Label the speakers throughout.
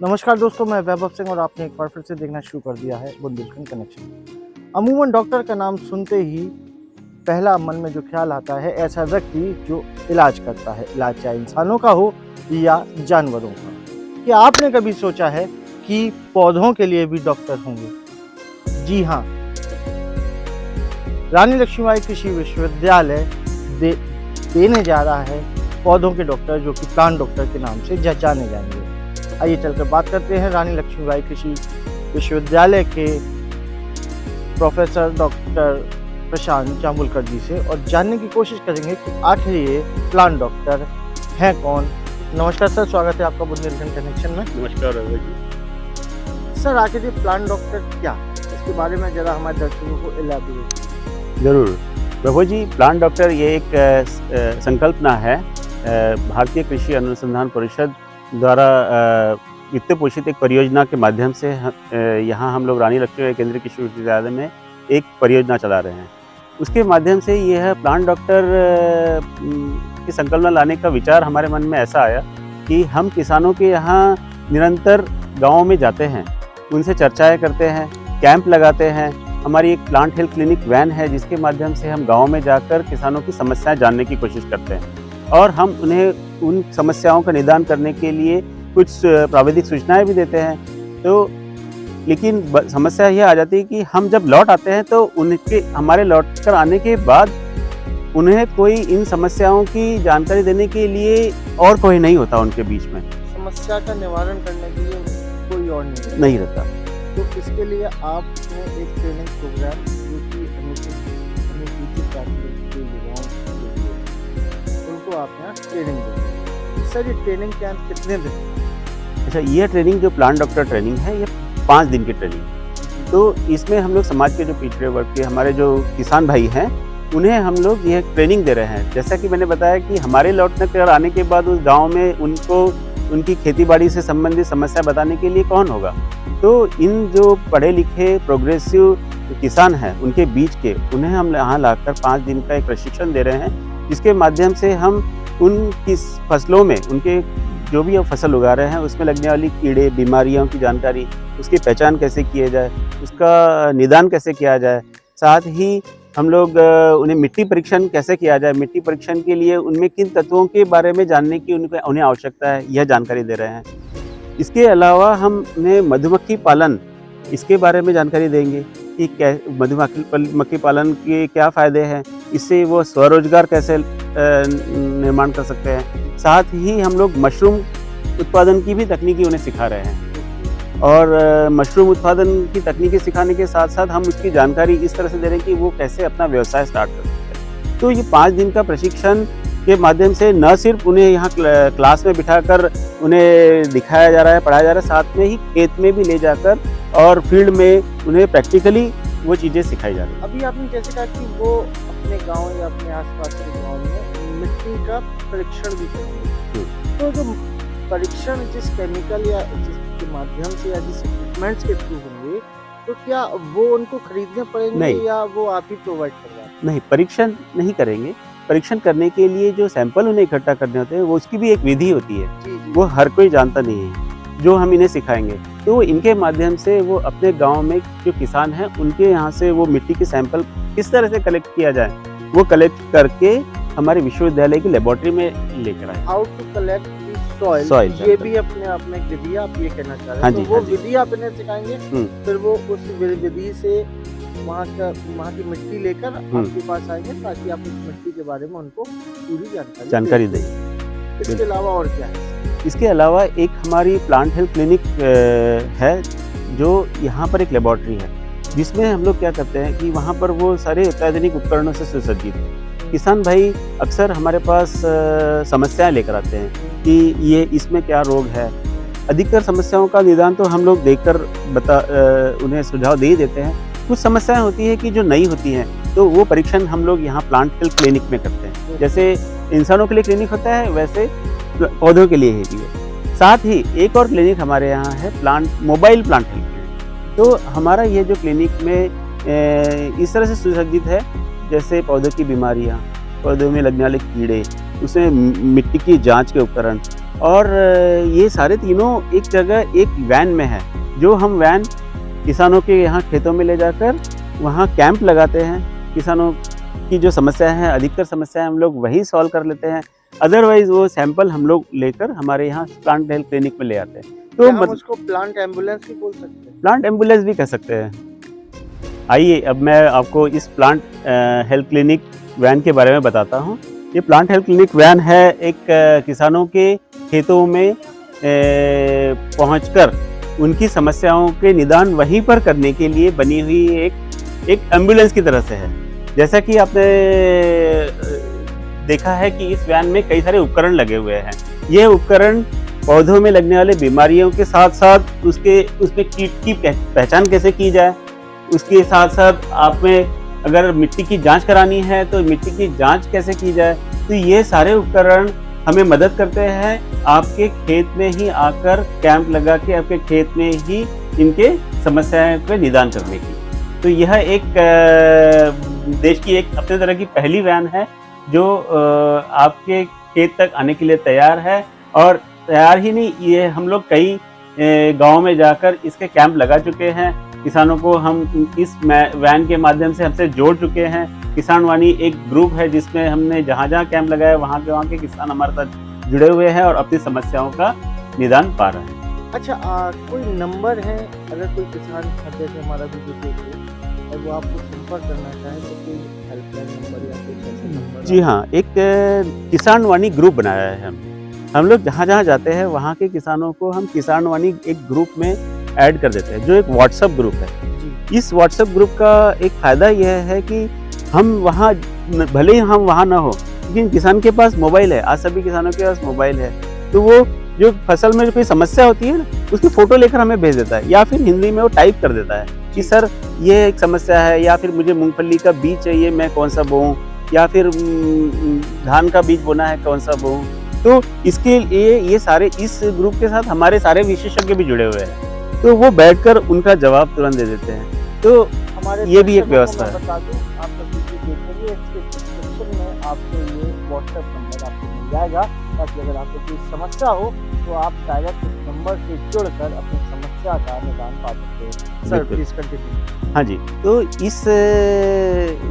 Speaker 1: नमस्कार दोस्तों, मैं वैभव सिंह और आपने एक बार फिर से देखना शुरू कर दिया है बुंदेलखंड कनेक्शन। अमूमन डॉक्टर का नाम सुनते ही पहला मन में जो ख्याल आता है ऐसा व्यक्ति जो इलाज करता है, इलाज चाहे इंसानों का हो या जानवरों का। क्या आपने कभी सोचा है कि पौधों के लिए भी डॉक्टर होंगे? जी हाँ, रानी लक्ष्मीबाई कृषि विश्वविद्यालय देने जा रहा है पौधों के डॉक्टर, जो कि प्लांट डॉक्टर के नाम से जाने जाएंगे। आइए चलकर बात करते हैं रानी लक्ष्मीबाई कृषि विश्वविद्यालय के प्रोफेसर डॉक्टर प्रशांत जामुलकर जी से और जानने की कोशिश करेंगे कि आखिर ये प्लांट डॉक्टर हैं कौन। नमस्कार सर, स्वागत है आपका बुंदेलखंड कनेक्शन में।
Speaker 2: नमस्कार रवि जी।
Speaker 1: सर, आखिर ये प्लांट डॉक्टर क्या, इसके बारे में जरा हमारे दर्शकों को इलाबोरेट।
Speaker 2: जरूर रवि जी, प्लांट डॉक्टर ये एक संकल्पना है भारतीय कृषि अनुसंधान परिषद द्वारा वित्त पोषित एक परियोजना के माध्यम से यहाँ हम लोग रानी लक्ष्मीबाई केंद्रीय कृषि विश्वविद्यालय में एक परियोजना चला रहे हैं। उसके माध्यम से यह प्लांट डॉक्टर की संकल्पना लाने का विचार हमारे मन में ऐसा आया कि हम किसानों के यहाँ निरंतर गाँव में जाते हैं, उनसे चर्चाएँ करते हैं, कैंप लगाते हैं। हमारी एक प्लांट हेल्थ क्लिनिक वैन है जिसके माध्यम से हम गाँव में जाकर किसानों की समस्याएँ जानने की कोशिश करते हैं और हम उन्हें उन समस्याओं का निदान करने के लिए कुछ प्राविधिक सूचनाएं भी देते हैं। तो लेकिन समस्या यह आ जाती है कि हम जब लौट आते हैं तो उनके हमारे लौट कर आने के बाद उन्हें कोई इन समस्याओं की जानकारी देने के लिए और कोई नहीं होता उनके बीच में।
Speaker 1: समस्या का निवारण करने के लिए कोई और
Speaker 2: नहीं रहता।
Speaker 1: तो इसके लिए आपने एक ट्रेनिंग प्रोग्राम जो कि अनुसूचित जाति के युवाओं के लिए उनको आप यहाँ ट्रेनिंग देते हैं। सर, ये ट्रेनिंग कैंप कितने दिन?
Speaker 2: अच्छा, ये ट्रेनिंग जो प्लांट डॉक्टर ट्रेनिंग है ये 5 दिन की ट्रेनिंग। तो इसमें हम लोग समाज के जो पिछड़े वर्ग के हमारे जो किसान भाई हैं उन्हें हम लोग यह ट्रेनिंग दे रहे हैं। जैसा कि मैंने बताया कि हमारे लौटने कर आने के बाद उस गाँव में उनको उनकी खेतीबाड़ी से संबंधित समस्या बताने के लिए कौन होगा। तो इन जो पढ़े लिखे प्रोग्रेसिव किसान हैं उनके बीच के उन्हें हम यहाँ लाकर 5 दिन का एक प्रशिक्षण दे रहे हैं, जिसके माध्यम से हम उनकी फसलों में उनके जो भी फसल उगा रहे हैं उसमें लगने वाली कीड़े बीमारियों की जानकारी, उसकी पहचान कैसे किया जाए, उसका निदान कैसे किया जाए, साथ ही हम लोग उन्हें मिट्टी परीक्षण कैसे किया जाए, मिट्टी परीक्षण के लिए उनमें किन तत्वों के बारे में जानने की उन्हें आवश्यकता है, यह जानकारी दे रहे हैं। इसके अलावा हम उन्हें मधुमक्खी पालन इसके बारे में जानकारी देंगे कि मधुमक्खी पालन के क्या फ़ायदे हैं, इससे वो स्वरोजगार कैसे निर्माण कर सकते हैं। साथ ही हम लोग मशरूम उत्पादन की भी तकनीकी उन्हें सिखा रहे हैं और मशरूम उत्पादन की तकनीकी सिखाने के साथ साथ हम उसकी जानकारी इस तरह से दे रहे हैं कि वो कैसे अपना व्यवसाय स्टार्ट कर सकते हैं। तो ये 5 दिन का प्रशिक्षण के माध्यम से न सिर्फ उन्हें यहाँ क्लास में बिठाकर उन्हें दिखाया जा रहा है, पढ़ाया जा रहा है, साथ में ही खेत में भी ले जाकर और फील्ड में उन्हें प्रैक्टिकली वो चीज़ें सिखाई जा रही हैं।
Speaker 1: अभी आपने जैसे कहा कि वो अपने गांव या अपने आसपास के गांव में मिट्टी का परीक्षण भी करेंगे। तो जो परीक्षण जिस केमिकल या जिसके माध्यम से या जिस इक्विपमेंट्स के थ्रू होंगे, तो क्या वो उनको खरीदने पड़ेंगे? नहीं, या वो आप ही प्रोवाइड करवाएंगे?
Speaker 2: नहीं, परीक्षण नहीं करेंगे। परीक्षण करने के लिए जो सैंपल उन्हें इकट्ठा करने होते हैं वो उसकी भी एक विधि होती है। वो हर कोई जानता नहीं है, जो हम इन्हें सिखाएंगे। तो इनके माध्यम से वो अपने गांव में जो किसान हैं उनके यहाँ से वो मिट्टी के सैंपल किस तरह से कलेक्ट किया जाए वो कलेक्ट करके हमारे विश्वविद्यालय की लेबोरेटरी में लेकर आए।
Speaker 1: How to collect the soil, ये भी अपने आप में विधि आप ये कहना चाह रहे हैं? तो वो विधि आप इन्हें सिखाएंगे, फिर वो उस विधि से वहाँ की मिट्टी लेकर आपके पास आएंगे ताकि आप उस मिट्टी के बारे में उनको पूरी जानकारी दें। इसके अलावा और क्या है?
Speaker 2: इसके अलावा एक हमारी प्लांट हेल्थ क्लिनिक है जो यहाँ पर एक लेबोरेटरी है, जिसमें हम लोग क्या करते हैं कि वहाँ पर वो सारे अत्याधुनिक उपकरणों से सुसज्जित है। किसान भाई अक्सर हमारे पास समस्याएं लेकर आते हैं कि ये इसमें क्या रोग है। अधिकतर समस्याओं का निदान तो हम लोग देखकर उन्हें सुझाव दे ही देते हैं। कुछ समस्याएं होती है कि जो नई होती हैं, तो वो परीक्षण हम लोग यहाँ प्लांट हेल्थ क्लिनिक में करते हैं। जैसे इंसानों के लिए क्लिनिक होता है वैसे पौधों के लिए भी है। साथ ही एक और क्लिनिक हमारे यहाँ है मोबाइल प्लांट हेल्थ क्लिनिक। तो हमारा ये जो क्लिनिक में इस तरह से सुसज्जित है, जैसे पौधों की बीमारियाँ, पौधों में लगने वाले कीड़े, उसमें मिट्टी की जांच के उपकरण और ये सारे तीनों एक जगह एक वैन में है, जो हम वैन किसानों के यहाँ खेतों में ले जाकर वहाँ कैंप लगाते हैं। किसानों की जो समस्या है, अधिकतर समस्याएं हम लोग वही सॉल्व कर लेते हैं। अदरवाइज वो सैंपल हम लोग लेकर हमारे यहाँ प्लांट हेल्थ क्लिनिक में ले आते हैं। तो
Speaker 1: हम उसको प्लांट एम्बुलेंस भी बोल सकते हैं।
Speaker 2: प्लांट एम्बुलेंस भी कह सकते हैं। आइए अब मैं आपको इस प्लांट हेल्थ क्लिनिक वैन के बारे में बताता हूँ। ये प्लांट हेल्थ क्लिनिक वैन है, एक किसानों के खेतों में पहुंचकर उनकी समस्याओं के निदान वहीं पर करने के लिए बनी हुई एक एम्बुलेंस की तरह से है। जैसा कि आपने देखा है कि इस वैन में कई सारे उपकरण लगे हुए हैं। ये उपकरण पौधों में लगने वाले बीमारियों के साथ साथ उसमें कीट की पहचान कैसे की जाए, उसके साथ साथ आप में अगर मिट्टी की जांच करानी है तो मिट्टी की जांच कैसे की जाए, तो ये सारे उपकरण हमें मदद करते हैं आपके खेत में ही आकर कैंप लगा के आपके खेत में ही इनके समस्याओं पे निदान करने की। तो यह एक देश की एक अपने तरह की पहली वैन है जो आपके खेत तक आने के लिए तैयार है। और तैयार ही नहीं, ये हम लोग कई गाँव में जाकर इसके कैंप लगा चुके हैं। किसानों को हम इस वैन के माध्यम से हमसे जोड़ चुके हैं। किसान वाणी एक ग्रुप है जिसमें हमने जहाँ जहाँ कैंप लगाया वहाँ के किसान हमारे साथ जुड़े हुए हैं और अपनी समस्याओं का निदान पा रहे हैं।
Speaker 1: अच्छा, कोई नंबर है अगर कोई किसान जैसे हमारा भी जो देख रहे और वो आपको संपर्क करना चाहे तो कोई हेल्पलाइन नंबर या कुछ ऐसे नंबर?
Speaker 2: जी हाँ, एक किसान वाणी ग्रुप बनाया है हम लोग जहाँ जहाँ जाते हैं वहाँ के किसानों को हम किसान वाणी एक ग्रुप में ऐड कर देते हैं, जो एक व्हाट्सएप ग्रुप है। इस व्हाट्सएप ग्रुप का एक फ़ायदा यह है कि हम वहाँ भले ही हम वहाँ ना हो, लेकिन किसान के पास मोबाइल है। आज सभी किसानों के पास मोबाइल है, तो वो जो फसल में जो कोई समस्या होती है ना, उसकी फ़ोटो लेकर हमें भेज देता है, या फिर हिंदी में वो टाइप कर देता है कि सर ये एक समस्या है, या फिर मुझे मूंगफली का बीज चाहिए, मैं कौन सा बोऊँ, या फिर धान का बीज बोना है, कौन सा बोऊँ। तो इसके लिए ये सारे इस ग्रुप के साथ हमारे सारे विशेषज्ञ भी जुड़े हुए हैं, तो वो बैठकर उनका जवाब तुरंत दे देते हैं। तो
Speaker 1: हमारे
Speaker 2: ये भी एक व्यवस्था है।
Speaker 1: बता दूं, आप सब देखेंगे इसके डिस्क्रिप्शन में आपको ये व्हाट्सएप नंबर आपको मिल जाएगा, ताकि अगर आपको कोई समस्या हो तो आप डायरेक्ट इस नंबर से जुड़कर अपनी समस्या का निदान पा सकते हैं। Sir please continue.
Speaker 2: हाँ जी, तो इस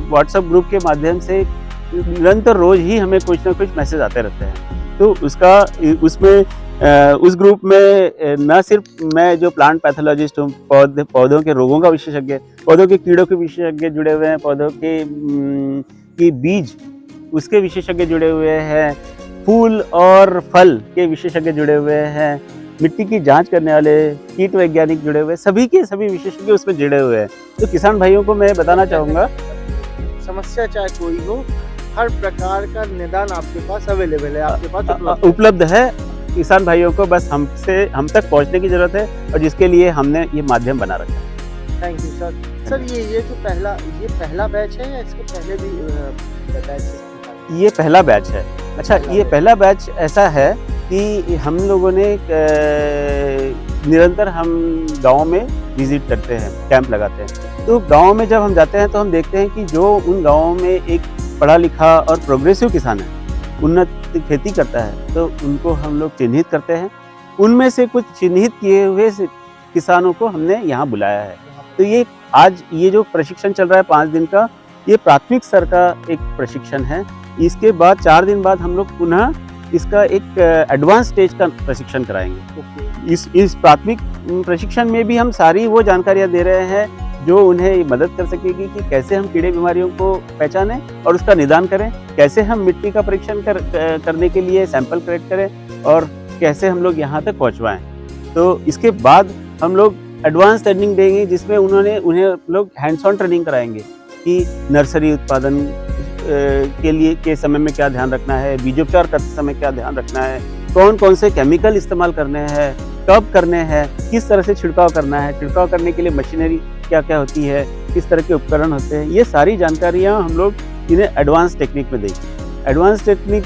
Speaker 2: व्हाट्सएप ग्रुप के माध्यम से निरंतर रोज ही हमें कुछ ना कुछ मैसेज आते रहते हैं। तो उस ग्रुप में न सिर्फ मैं जो प्लांट पैथोलॉजिस्ट हूँ, पौधों के रोगों का विशेषज्ञ, पौधों के कीड़ों के विशेषज्ञ जुड़े हुए हैं, पौधों के बीज उसके विशेषज्ञ जुड़े हुए हैं, फूल और फल के विशेषज्ञ जुड़े हुए हैं, मिट्टी की जांच करने वाले कीट वैज्ञानिक जुड़े हुए, सभी के सभी विशेषज्ञ उसमें जुड़े हुए हैं। तो किसान भाइयों को मैं बताना चाहूँगा,
Speaker 1: समस्या चाहे कोई हो, हर प्रकार का निदान आपके पास अवेलेबल है, आपके पास
Speaker 2: उपलब्ध है। किसान भाइयों को बस हम तक पहुंचने की जरूरत है, और जिसके लिए हमने ये माध्यम बना रखा है।
Speaker 1: Thank you sir. सर ये जो पहला बैच है या इसके पहले भी बैच?
Speaker 2: ये पहला बैच है। अच्छा, ये पहला बैच ऐसा है कि हम लोगों ने निरंतर हम गाँव में विजिट करते हैं, कैंप लगाते हैं। तो गाँव में जब हम जाते हैं तो हम देखते हैं कि जो उन गाँवों में एक पढ़ा लिखा और प्रोग्रेसिव किसान है, उन्नत खेती करता है, तो उनको हम लोग चिन्हित करते हैं। उनमें से कुछ चिन्हित किए हुए किसानों को हमने यहाँ बुलाया है। तो ये आज ये जो प्रशिक्षण चल रहा है 5 दिन का, ये प्राथमिक स्तर का एक प्रशिक्षण है। इसके बाद 4 दिन बाद हम लोग पुनः इसका एक एडवांस स्टेज का प्रशिक्षण कराएंगे। इस प्राथमिक प्रशिक्षण में भी हम सारी वो जानकारियाँ दे रहे हैं जो उन्हें मदद कर सकेगी कि कैसे हम कीड़े बीमारियों को पहचानें और उसका निदान करें, कैसे हम मिट्टी का परीक्षण करने के लिए सैंपल कलेक्ट करें, और कैसे हम लोग यहाँ तक पहुँचवाएं। तो इसके बाद हम लोग एडवांस ट्रेनिंग देंगे, जिसमें उन्हें लोग हैंड्स ऑन ट्रेनिंग कराएंगे कि नर्सरी उत्पादन के समय में क्या ध्यान रखना है, बीजोपचार करते समय क्या ध्यान रखना है, कौन कौन से केमिकल इस्तेमाल करने हैं, कब करने हैं, किस तरह से छिड़काव करना है, छिड़काव करने के लिए मशीनरी क्या क्या होती है, किस तरह के उपकरण होते हैं, ये सारी जानकारियाँ हम लोग इन्हें एडवांस टेक्निक में देंगे। एडवांस टेक्निक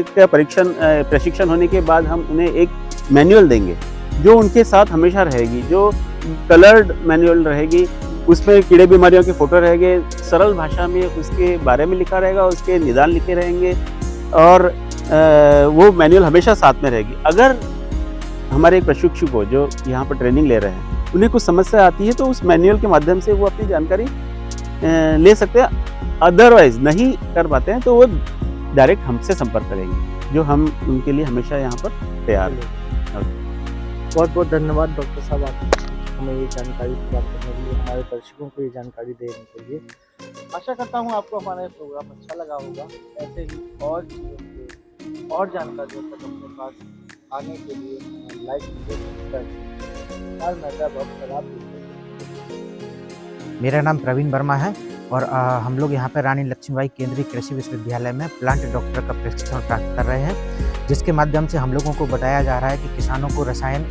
Speaker 2: का प्रशिक्षण होने के बाद हम उन्हें एक मैनुअल देंगे जो उनके साथ हमेशा रहेगी, जो कलर्ड मैनुअल रहेगी। उसमें कीड़े बीमारियों के फोटो रहेंगे, सरल भाषा में उसके बारे में लिखा रहेगा, उसके निदान लिखे रहेंगे, और वो मैनुअल हमेशा साथ में रहेगी। अगर हमारे एक प्रशिक्षु को जो यहाँ पर ट्रेनिंग ले रहे हैं उन्हें कुछ समस्या आती है तो उस मैनुअल के माध्यम से वो अपनी जानकारी ले सकते हैं। अदरवाइज नहीं कर पाते हैं तो वो डायरेक्ट हमसे संपर्क करेंगे, जो हम उनके लिए हमेशा यहाँ पर तैयार हैं।
Speaker 1: बहुत बहुत धन्यवाद डॉक्टर साहब, आप हमें ये जानकारी प्राप्त करने के लिए, हमारे दर्शकों को ये जानकारी देने के लिए। आशा करता हूँ आपको हमारा ये प्रोग्राम अच्छा लगा होगा। ऐसे ही और चीज़ों के और जानकारियों तक अपने पास आने के लिए लाइक सब्सक्राइब।
Speaker 3: मेरा नाम प्रवीण वर्मा है और हम लोग यहाँ पर रानी लक्ष्मीबाई केंद्रीय कृषि विश्वविद्यालय में प्लांट डॉक्टर का प्रशिक्षण प्राप्त कर रहे हैं, जिसके माध्यम से हम लोगों को बताया जा रहा है कि किसानों को रसायन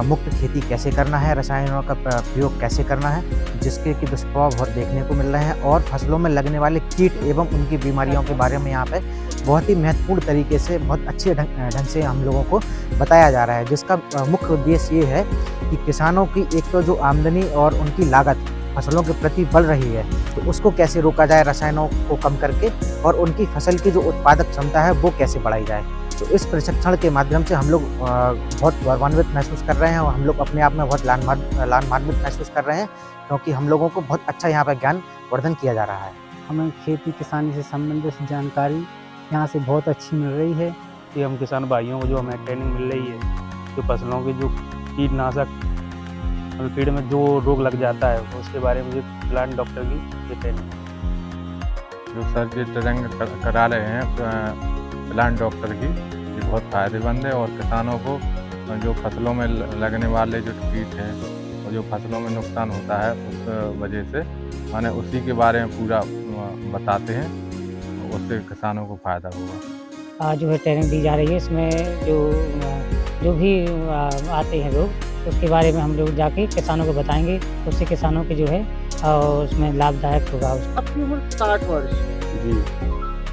Speaker 3: मुक्त खेती कैसे करना है, रसायनों का प्रयोग कैसे करना है, जिसके कि दुष्प्रभाव बहुत देखने को मिल रहे हैं, और फसलों में लगने वाले कीट एवं उनकी बीमारियों के बारे में यहाँ पे बहुत ही महत्वपूर्ण तरीके से, बहुत अच्छे ढंग से हम लोगों को बताया जा रहा है, जिसका मुख्य उद्देश्य ये है कि किसानों की एक तो जो आमदनी और उनकी लागत फसलों के प्रति बढ़ रही है, तो उसको कैसे रोका जाए रसायनों को कम करके, और उनकी फसल की जो उत्पादक क्षमता है वो कैसे बढ़ाई जाए। तो इस प्रशिक्षण के माध्यम से हम लोग बहुत गौरवान्वित महसूस कर रहे हैं और हम लोग अपने आप में बहुत लाभान्वित महसूस कर रहे हैं, क्योंकि हम लोगों को बहुत अच्छा यहाँ पर ज्ञान वर्धन किया जा रहा है।
Speaker 4: हमें खेती किसानी से संबंधित जानकारी यहाँ से बहुत अच्छी मिल रही है।
Speaker 5: कि हम किसान भाइयों को जो हमें ट्रेनिंग मिल रही है, जो फसलों के जो कीटनाशक कीड़े में जो रोग लग जाता है उसके बारे में प्लांट डॉक्टर की ये ट्रेनिंग,
Speaker 6: जो सर जी ट्रेनिंग करा रहे हैं प्लांट डॉक्टर की, ये बहुत फ़ायदेमंद है। और किसानों को जो फसलों में लगने वाले जो कीट हैं और जो फसलों में नुकसान होता है उस वजह से माने उसी के बारे में पूरा बताते हैं, उससे किसानों को फ़ायदा होगा।
Speaker 4: जो है ट्रेनिंग दी जा रही है, इसमें जो भी आते हैं लोग उसके बारे में हम लोग जाके किसानों को बताएंगे, उससे किसानों के जो है उसमें लाभदायक होगा।
Speaker 1: आपकी उम्र 60 वर्ष
Speaker 2: जी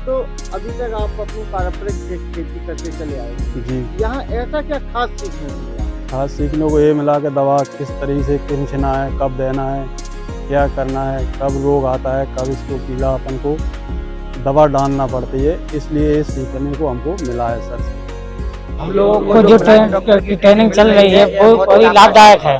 Speaker 1: तो अभी तक आप अपनी पारंपरिक खेती करते चले आए,
Speaker 7: जी।
Speaker 1: यहाँ ऐसा क्या खास सीखने को मिला?
Speaker 7: खास सीखने को ये मिला कि दवा किस तरीके से खिंचना है, कब देना है, क्या करना है, कब रोग आता है, कब इसको कीड़ा अपन को दवा डालना पड़ती है, इसलिए ये सीखने को हमको मिला है सर से।
Speaker 4: हम लोगों को जो ट्रेनिंग चल रही है वो बड़ी लाभदायक है।